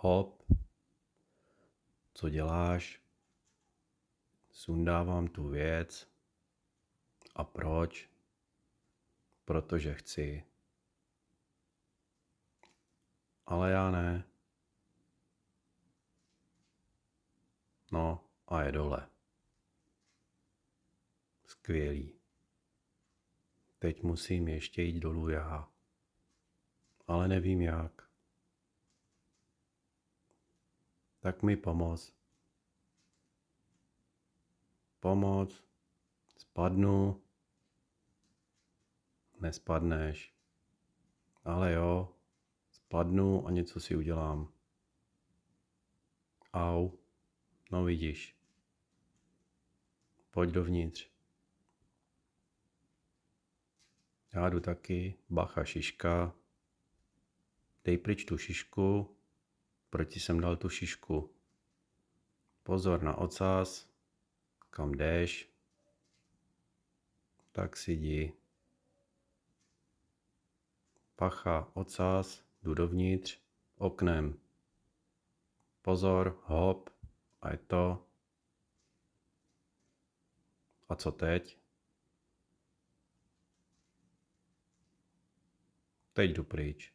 hop, co děláš? Sundávám tu věc. A proč? Protože chci. Ale já ne. No a je dole. Skvělý. Teď musím ještě jít dolů já. Ale nevím jak. Tak mi pomoz. Pomoc. Spadnu. Nespadneš. Ale jo. Spadnu a něco si udělám. Au. No vidíš. Pojď dovnitř. Já jdu taky. Bacha šiška. Dej pryč tu šišku. Proti jsem dal tu šišku. Pozor na ocas. Kam jdeš? Tak si jdi. Pacha, ocas, jdu dovnitř, oknem. Pozor, hop, a je to. A co teď? Teď jdu pryč.